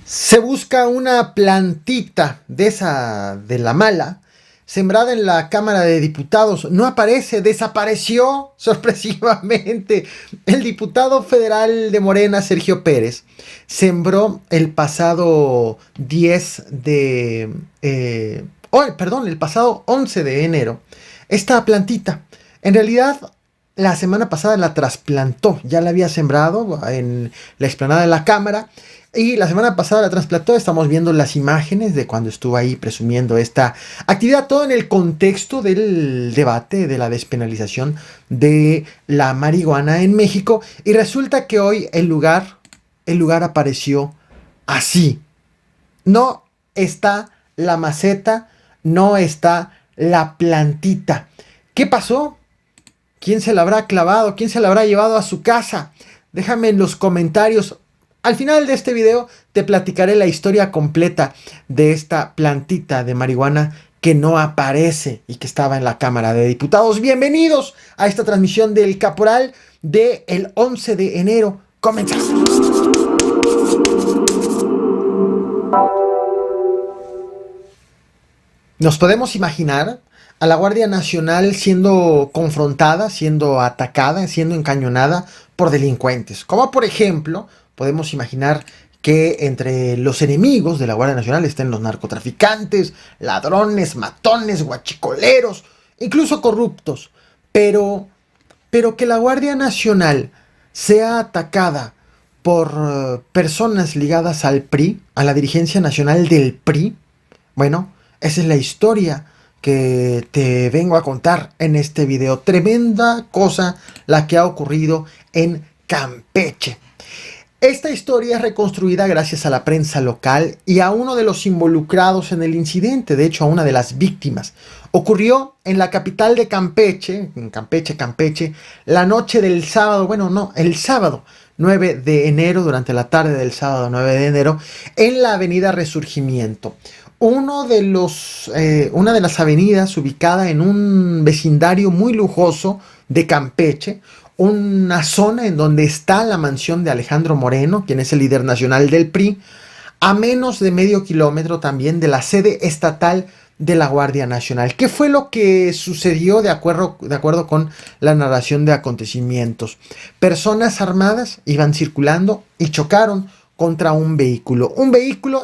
Se busca una plantita de esa, de la mala, sembrada en la Cámara de Diputados. No aparece, desapareció sorpresivamente. El diputado federal de Morena, Sergio Pérez, sembró el pasado 10 de... el pasado 11 de enero, esta plantita. En realidad, la semana pasada la trasplantó, ya la había sembrado en la explanada de la Cámara. Y la semana pasada la trasplantó. Estamos viendo las imágenes de cuando estuvo ahí presumiendo esta actividad, todo en el contexto del debate de la despenalización de la marihuana en México. Y resulta que hoy el lugar apareció así. No está la maceta, no está la plantita. ¿Qué pasó? ¿Quién se la habrá clavado? ¿Quién se la habrá llevado a su casa? Déjame en los comentarios. Al final de este video te platicaré la historia completa de esta plantita de marihuana que no aparece y que estaba en la Cámara de Diputados. Bienvenidos a esta transmisión del Caporal del 11 de enero. Comenzamos. Nos podemos imaginar a la Guardia Nacional siendo confrontada, siendo atacada, siendo encañonada por delincuentes. Como por ejemplo, podemos imaginar que entre los enemigos de la Guardia Nacional estén los narcotraficantes, ladrones, matones, guachicoleros, incluso corruptos. Pero que la Guardia Nacional sea atacada por personas ligadas al PRI, a la dirigencia nacional del PRI, bueno, esa es la historia que te vengo a contar en este video. Tremenda cosa la que ha ocurrido en Campeche. Esta historia es reconstruida gracias a la prensa local y a uno de los involucrados en el incidente, de hecho a una de las víctimas. Ocurrió en la capital de Campeche, en Campeche, la noche del sábado, el sábado 9 de enero, durante la tarde del sábado 9 de enero, en la avenida Resurgimiento. Una de las avenidas ubicada en un vecindario muy lujoso de Campeche, una zona en donde está la mansión de Alejandro Moreno, quien es el líder nacional del PRI, a menos de medio kilómetro también de la sede estatal de la Guardia Nacional. ¿Qué fue lo que sucedió de acuerdo con la narración de acontecimientos? Personas armadas iban circulando y chocaron contra un vehículo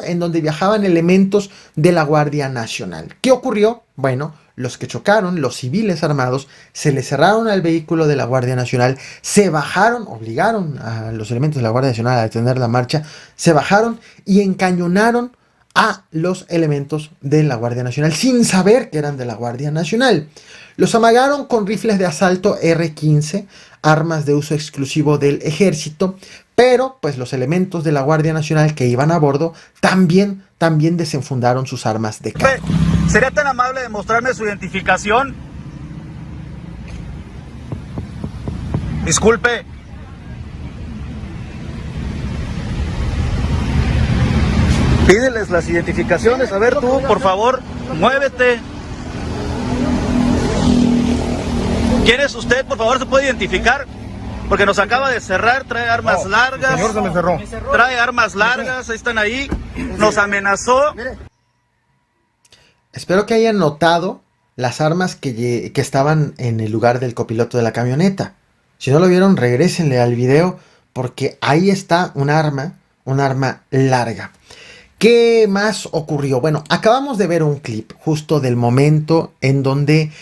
en donde viajaban elementos de la Guardia Nacional. ¿Qué ocurrió? Bueno, los que chocaron, los civiles armados, se le cerraron al vehículo de la Guardia Nacional, se bajaron, obligaron a los elementos de la Guardia Nacional a detener la marcha, se bajaron y encañonaron a los elementos de la Guardia Nacional sin saber que eran de la Guardia Nacional. Los amagaron con rifles de asalto R-15, armas de uso exclusivo del ejército, pero pues los elementos de la Guardia Nacional que iban a bordo también desenfundaron sus armas de cargo. ¿Sería tan amable de mostrarme su identificación? Disculpe. Pídeles las identificaciones. A ver tú, por favor, muévete. ¿Quién es usted? Por favor, ¿se puede identificar? Porque nos acaba de cerrar, trae armas largas. Señor, se me cerró. Trae armas largas, ahí están ahí. Nos amenazó. Espero que hayan notado las armas que estaban en el lugar del copiloto de la camioneta. Si no lo vieron, regrésenle al video porque ahí está un arma larga. ¿Qué más ocurrió? Bueno, acabamos de ver un clip justo del momento en donde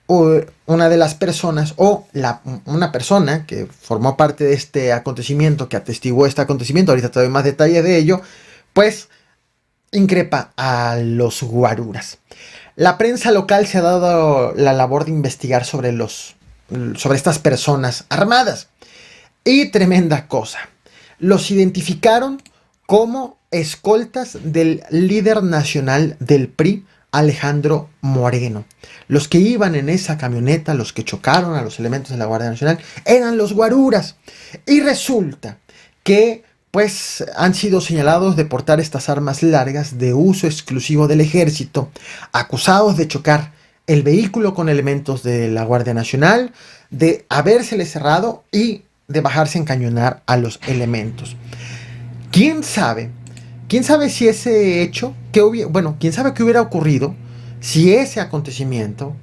una de las personas una persona que formó parte de este acontecimiento, que atestiguó este acontecimiento, ahorita te doy más detalle de ello, pues increpa a los guaruras. La prensa local se ha dado la labor de investigar sobre estas personas armadas. Y tremenda cosa, los identificaron como escoltas del líder nacional del PRI, Alejandro Moreno. Los que iban en esa camioneta, los que chocaron a los elementos de la Guardia Nacional, eran los guaruras. Y resulta que pues han sido señalados de portar estas armas largas de uso exclusivo del ejército, acusados de chocar el vehículo con elementos de la Guardia Nacional, de habérsele cerrado y de bajarse a encañonar a los elementos. ¿Quién sabe ¿Quién sabe si ese hecho, quién sabe qué hubiera ocurrido si ese acontecimiento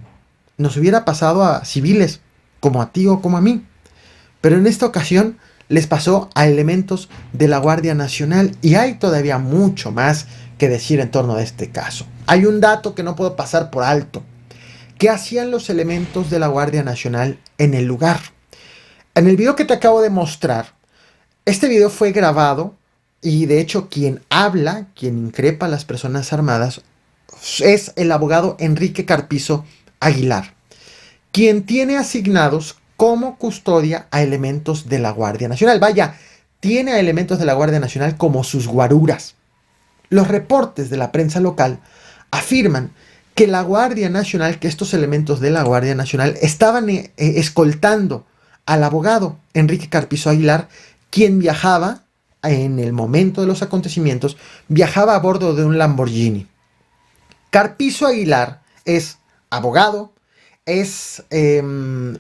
nos hubiera pasado a civiles como a ti o como a mí? Pero en esta ocasión les pasó a elementos de la Guardia Nacional y hay todavía mucho más que decir en torno a este caso. Hay un dato que no puedo pasar por alto. ¿Qué hacían los elementos de la Guardia Nacional en el lugar? En el video que te acabo de mostrar, este video fue grabado y de hecho quien habla, quien increpa a las personas armadas, es el abogado Enrique Carpizo Aguilar, quien tiene asignados como custodia a elementos de la Guardia Nacional. Vaya, tiene a elementos de la Guardia Nacional como sus guaruras. Los reportes de la prensa local afirman que la Guardia Nacional, que estos elementos de la Guardia Nacional estaban escoltando al abogado Enrique Carpizo Aguilar, quien viajaba, en el momento de los acontecimientos, viajaba a bordo de un Lamborghini. Carpizo Aguilar es abogado, él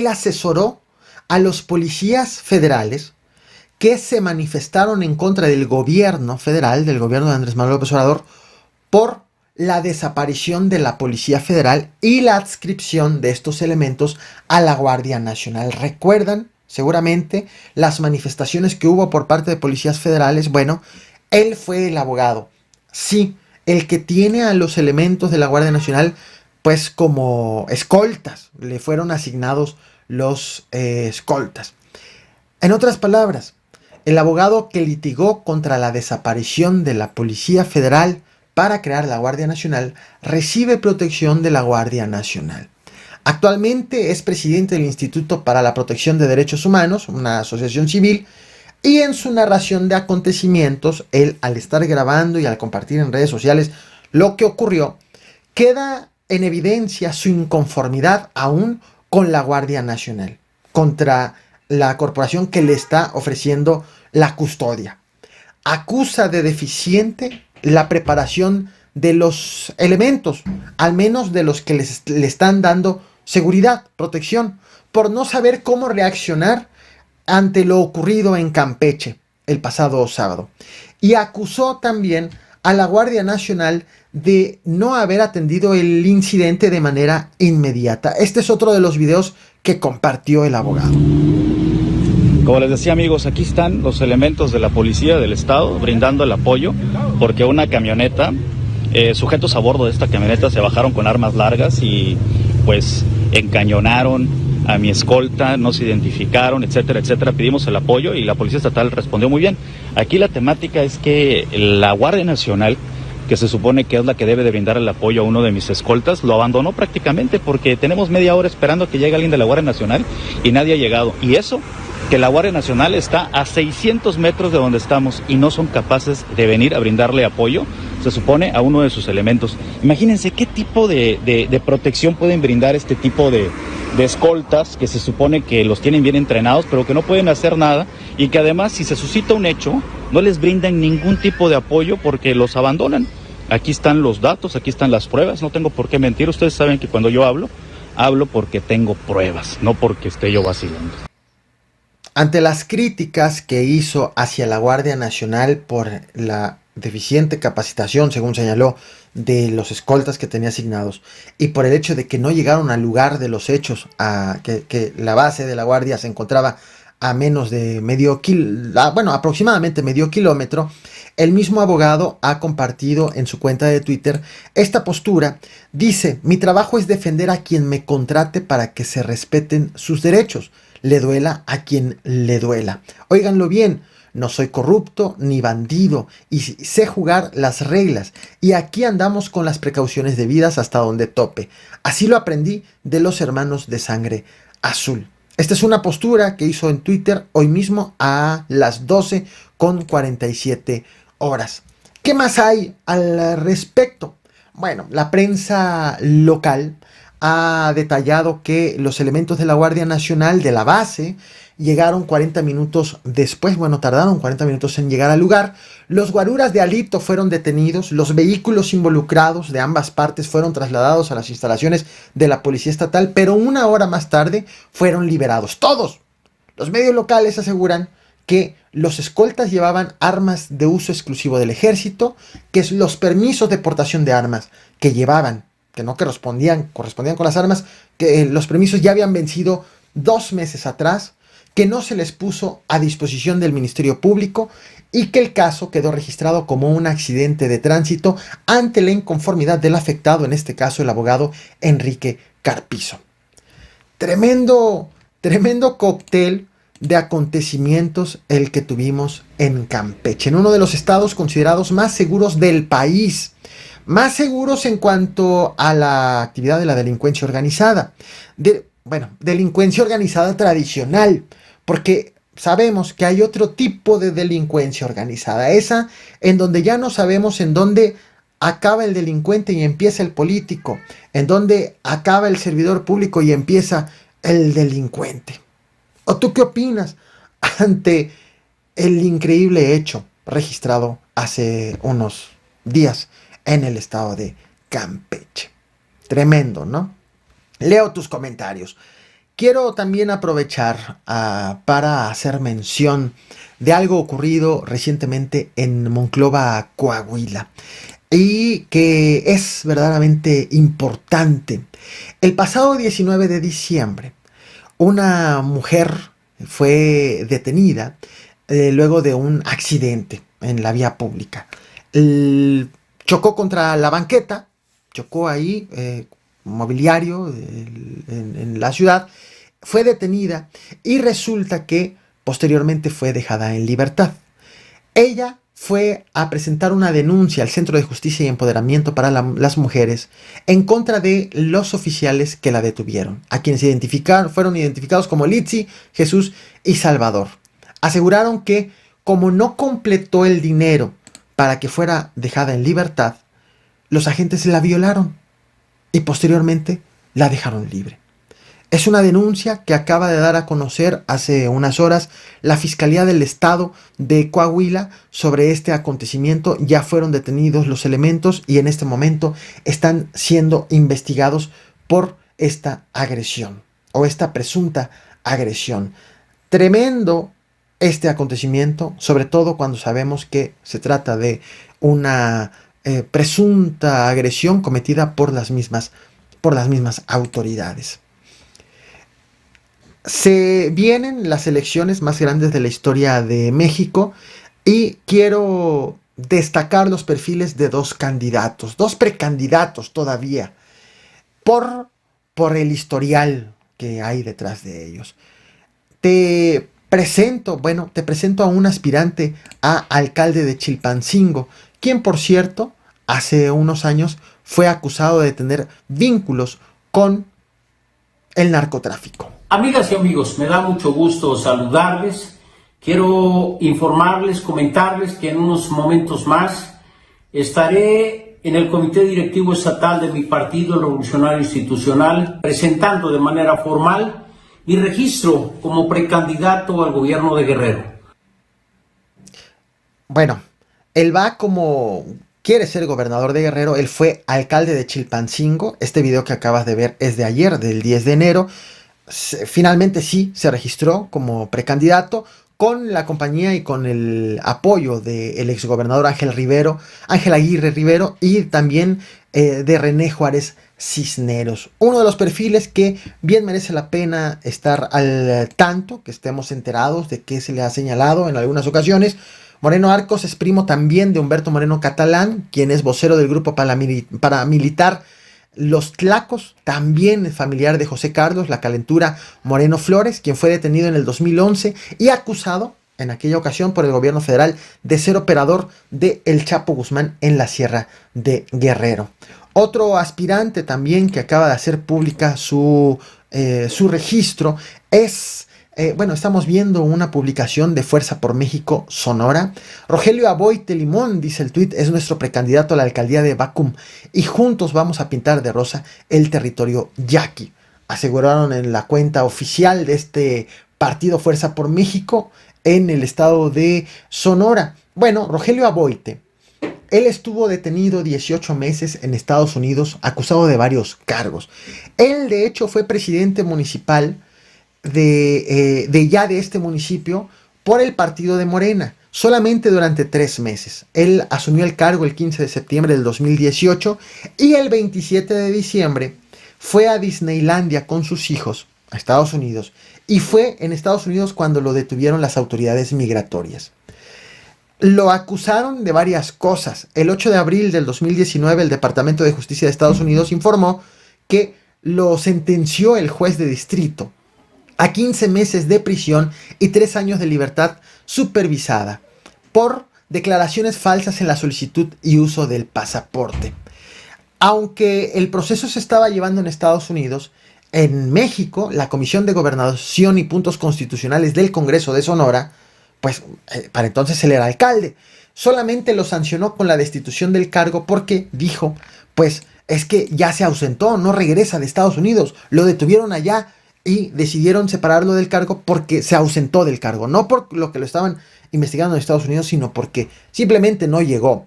asesoró a los policías federales que se manifestaron en contra del gobierno federal, del gobierno de Andrés Manuel López Obrador, por la desaparición de la Policía Federal y la adscripción de estos elementos a la Guardia Nacional. ¿Recuerdan? Seguramente las manifestaciones que hubo por parte de policías federales. Bueno, él fue el abogado. Sí, el que tiene a los elementos de la Guardia Nacional pues como escoltas. Le fueron asignados los escoltas. En otras palabras, el abogado que litigó contra la desaparición de la Policía Federal para crear la Guardia Nacional recibe protección de la Guardia Nacional. Actualmente es presidente del Instituto para la Protección de Derechos Humanos, una asociación civil, y en su narración de acontecimientos, él, al estar grabando y al compartir en redes sociales lo que ocurrió, queda en evidencia su inconformidad aún con la Guardia Nacional, contra la corporación que le está ofreciendo la custodia. Acusa de deficiente la preparación de los elementos, al menos de los que le están dando seguridad, protección, por no saber cómo reaccionar ante lo ocurrido en Campeche el pasado sábado. Y acusó también a la Guardia Nacional de no haber atendido el incidente de manera inmediata. Este es otro de los videos que compartió el abogado. Como les decía, amigos, aquí están los elementos de la policía del estado brindando el apoyo, porque una camioneta, sujetos a bordo de esta camioneta se bajaron con armas largas y pues encañonaron a mi escolta, no se identificaron, etcétera, etcétera. Pedimos el apoyo y la Policía Estatal respondió muy bien. Aquí la temática es que la Guardia Nacional, que se supone que es la que debe de brindar el apoyo a uno de mis escoltas, lo abandonó prácticamente porque tenemos media hora esperando a que llegue alguien de la Guardia Nacional y nadie ha llegado. Y eso, que la Guardia Nacional está a 600 metros de donde estamos y no son capaces de venir a brindarle apoyo, se supone, a uno de sus elementos. Imagínense qué tipo de protección pueden brindar este tipo de escoltas, que se supone que los tienen bien entrenados, pero que no pueden hacer nada, y que además, si se suscita un hecho, no les brindan ningún tipo de apoyo porque los abandonan. Aquí están los datos, aquí están las pruebas, no tengo por qué mentir. Ustedes saben que cuando yo hablo porque tengo pruebas, no porque esté yo vacilando. Ante las críticas que hizo hacia la Guardia Nacional por la deficiente capacitación, según señaló, de los escoltas que tenía asignados, y por el hecho de que no llegaron al lugar de los hechos, que la base de la Guardia se encontraba a menos de aproximadamente medio kilómetro, el mismo abogado ha compartido en su cuenta de Twitter esta postura. Dice: mi trabajo es defender a quien me contrate para que se respeten sus derechos, le duela a quien le duela. Óiganlo bien, no soy corrupto ni bandido y sé jugar las reglas, y aquí andamos con las precauciones debidas hasta donde tope. Así lo aprendí de los hermanos de sangre azul. Esta es una postura que hizo en Twitter hoy mismo a las 12:47 horas. ¿Qué más hay al respecto? Bueno, la prensa local ha detallado que los elementos de la Guardia Nacional de la base llegaron 40 minutos después, tardaron 40 minutos en llegar al lugar. Los guaruras de Alito fueron detenidos, los vehículos involucrados de ambas partes fueron trasladados a las instalaciones de la Policía Estatal, pero una hora más tarde fueron liberados. Todos los medios locales aseguran que los escoltas llevaban armas de uso exclusivo del ejército, que los permisos de portación de armas que llevaban, que no correspondían con las armas, que los permisos ya habían vencido 2 meses atrás, que no se les puso a disposición del Ministerio Público y que el caso quedó registrado como un accidente de tránsito ante la inconformidad del afectado, en este caso el abogado Enrique Carpizo. Tremendo cóctel de acontecimientos el que tuvimos en Campeche, en uno de los estados considerados más seguros del país, más seguros en cuanto a la actividad de la delincuencia organizada, delincuencia organizada tradicional, porque sabemos que hay otro tipo de delincuencia organizada, esa en donde ya no sabemos en dónde acaba el delincuente y empieza el político, en donde acaba el servidor público y empieza el delincuente. ¿O tú qué opinas ante el increíble hecho registrado hace unos días en el estado de Campeche? Tremendo, ¿no? Leo tus comentarios. Quiero también aprovechar para hacer mención de algo ocurrido recientemente en Monclova, Coahuila, y que es verdaderamente importante. El pasado 19 de diciembre, una mujer fue detenida luego de un accidente en la vía pública. Chocó contra la banqueta, chocó ahí, mobiliario en la ciudad, fue detenida y resulta que posteriormente fue dejada en libertad. Ella fue a presentar una denuncia al Centro de Justicia y Empoderamiento para las Mujeres en contra de los oficiales que la detuvieron, a quienes fueron identificados como Litsi, Jesús y Salvador. Aseguraron que como no completó el dinero para que fuera dejada en libertad, los agentes la violaron y posteriormente la dejaron libre. Es una denuncia que acaba de dar a conocer hace unas horas la Fiscalía del Estado de Coahuila sobre este acontecimiento. Ya fueron detenidos los elementos y en este momento están siendo investigados por esta agresión o esta presunta agresión. Tremendo este acontecimiento, sobre todo cuando sabemos que se trata de una presunta agresión cometida por las mismas autoridades. Se vienen las elecciones más grandes de la historia de México y quiero destacar los perfiles de 2 candidatos, 2 precandidatos todavía, por el historial que hay detrás de ellos. Te presento a un aspirante a alcalde de Chilpancingo, quien por cierto, hace unos años fue acusado de tener vínculos con el narcotráfico. Amigas y amigos, me da mucho gusto saludarles. Quiero informarles, comentarles que en unos momentos más estaré en el Comité Directivo Estatal de mi partido, el Revolucionario Institucional, presentando de manera formal mi registro como precandidato al gobierno de Guerrero. Bueno, él va quiere ser gobernador de Guerrero. Él fue alcalde de Chilpancingo. Este video que acabas de ver es de ayer, del 10 de enero. Finalmente sí se registró como precandidato con la compañía y con el apoyo del exgobernador Ángel Aguirre Rivero y también de René Juárez Cisneros. Uno de los perfiles que bien merece la pena estar al tanto, que estemos enterados de qué se le ha señalado en algunas ocasiones. Moreno Arcos es primo también de Humberto Moreno Catalán, quien es vocero del grupo paramilitar Los Tlacos, también familiar de José Carlos La Calentura Moreno Flores, quien fue detenido en el 2011 y acusado en aquella ocasión por el gobierno federal de ser operador de El Chapo Guzmán en la Sierra de Guerrero. Otro aspirante también que acaba de hacer pública su registro es... estamos viendo una publicación de Fuerza por México Sonora. Rogelio Aboite Limón, dice el tuit, es nuestro precandidato a la alcaldía de Bacum y juntos vamos a pintar de rosa el territorio yaqui. Aseguraron en la cuenta oficial de este partido Fuerza por México en el estado de Sonora. Bueno, Rogelio Aboite, él estuvo detenido 18 meses en Estados Unidos acusado de varios cargos. Él de hecho fue presidente municipal de este municipio por el partido de Morena, solamente durante 3 meses. Él asumió el cargo el 15 de septiembre del 2018 y el 27 de diciembre fue a Disneylandia con sus hijos, a Estados Unidos, y fue en Estados Unidos cuando lo detuvieron las autoridades migratorias. Lo acusaron de varias cosas. El 8 de abril del 2019 el Departamento de Justicia de Estados Unidos informó que lo sentenció el juez de distrito a 15 meses de prisión y 3 años de libertad supervisada por declaraciones falsas en la solicitud y uso del pasaporte. Aunque el proceso se estaba llevando en Estados Unidos, en México, la Comisión de Gobernación y Puntos Constitucionales del Congreso de Sonora, pues para entonces él era alcalde, solamente lo sancionó con la destitución del cargo porque dijo, pues es que ya se ausentó, no regresa de Estados Unidos, lo detuvieron allá y decidieron separarlo del cargo porque se ausentó del cargo, no por lo que lo estaban investigando en Estados Unidos, sino porque simplemente no llegó.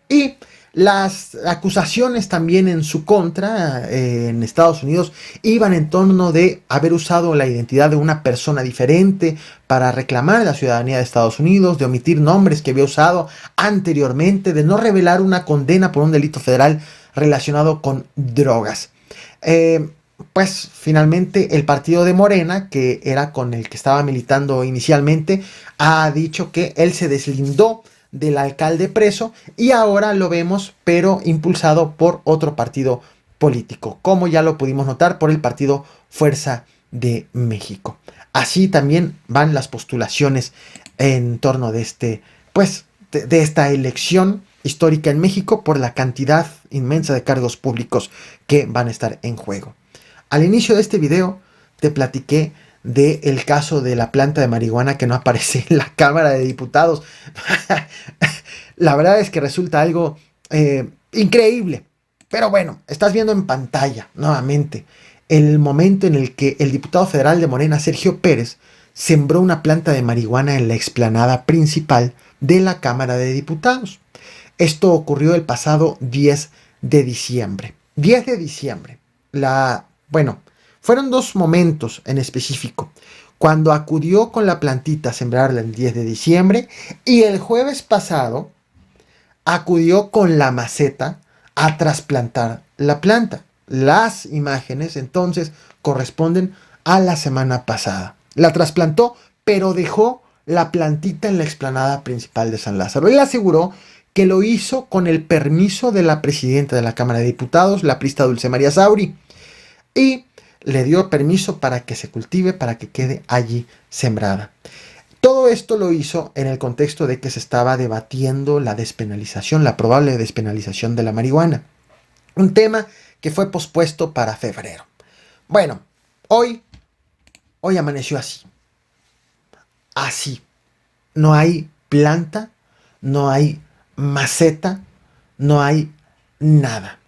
Y las acusaciones también en su contra en Estados Unidos iban en torno de haber usado la identidad de una persona diferente para reclamar la ciudadanía de Estados Unidos, de omitir nombres que había usado anteriormente, de no revelar una condena por un delito federal relacionado con drogas. Pues finalmente el partido de Morena, que era con el que estaba militando inicialmente, ha dicho que él se deslindó del alcalde preso y ahora lo vemos pero impulsado por otro partido político, como ya lo pudimos notar por el partido Fuerza de México. Así también van las postulaciones en torno de de esta elección histórica en México por la cantidad inmensa de cargos públicos que van a estar en juego. Al inicio de este video te platiqué del caso de la planta de marihuana que no aparece en la Cámara de Diputados. La verdad es que resulta algo increíble. Pero bueno, estás viendo en pantalla nuevamente el momento en el que el diputado federal de Morena, Sergio Pérez, sembró una planta de marihuana en la explanada principal de la Cámara de Diputados. Esto ocurrió el pasado 10 de diciembre. 10 de diciembre. Fueron 2 momentos en específico. Cuando acudió con la plantita a sembrarla el 10 de diciembre y el jueves pasado acudió con la maceta a trasplantar la planta. Las imágenes entonces corresponden a la semana pasada. La trasplantó, pero dejó la plantita en la explanada principal de San Lázaro. Él aseguró que lo hizo con el permiso de la presidenta de la Cámara de Diputados, la priista Dulce María Sauri, y le dio permiso para que se cultive, para que quede allí sembrada. Todo esto lo hizo en el contexto de que se estaba debatiendo la despenalización, la probable despenalización de la marihuana. Un tema que fue pospuesto para febrero. Bueno, hoy amaneció así. Así. No hay planta, no hay maceta, no hay nada.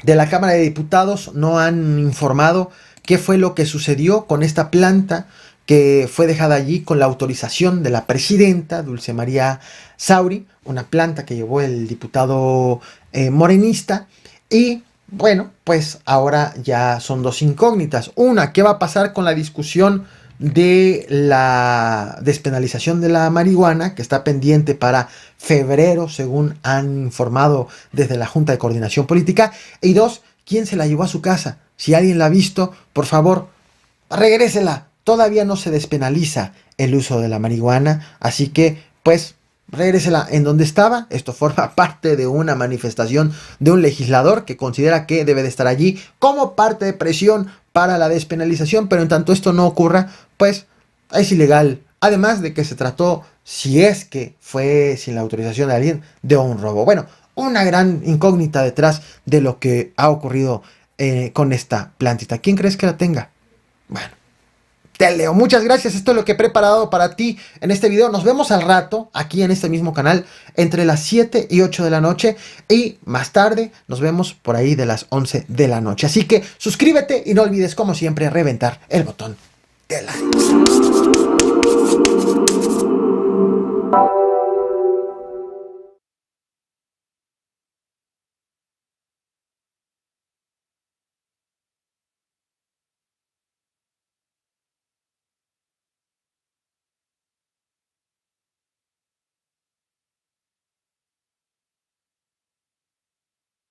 De la Cámara de Diputados no han informado qué fue lo que sucedió con esta planta que fue dejada allí con la autorización de la presidenta Dulce María Sauri, una planta que llevó el diputado morenista. Y bueno, pues ahora ya son 2 incógnitas. Una, ¿qué va a pasar con la discusión de la despenalización de la marihuana, que está pendiente para febrero, según han informado desde la Junta de Coordinación Política? Y 2, ¿quién se la llevó a su casa? Si alguien la ha visto, por favor, regrésela. Todavía no se despenaliza el uso de la marihuana, así que, pues, regrésela en donde estaba. Esto forma parte de una manifestación de un legislador que considera que debe de estar allí como parte de presión para la despenalización, pero en tanto esto no ocurra, pues es ilegal. Además de que se trató, si es que fue sin la autorización de alguien, de un robo. Bueno, una gran incógnita detrás de lo que ha ocurrido con esta plantita. ¿Quién crees que la tenga? Bueno, te leo. Muchas gracias. Esto es lo que he preparado para ti en este video. Nos vemos al rato aquí en este mismo canal entre las 7 y 8 de la noche. Y más tarde nos vemos por ahí de las 11 de la noche. Así que suscríbete y no olvides, como siempre, reventar el botón de like.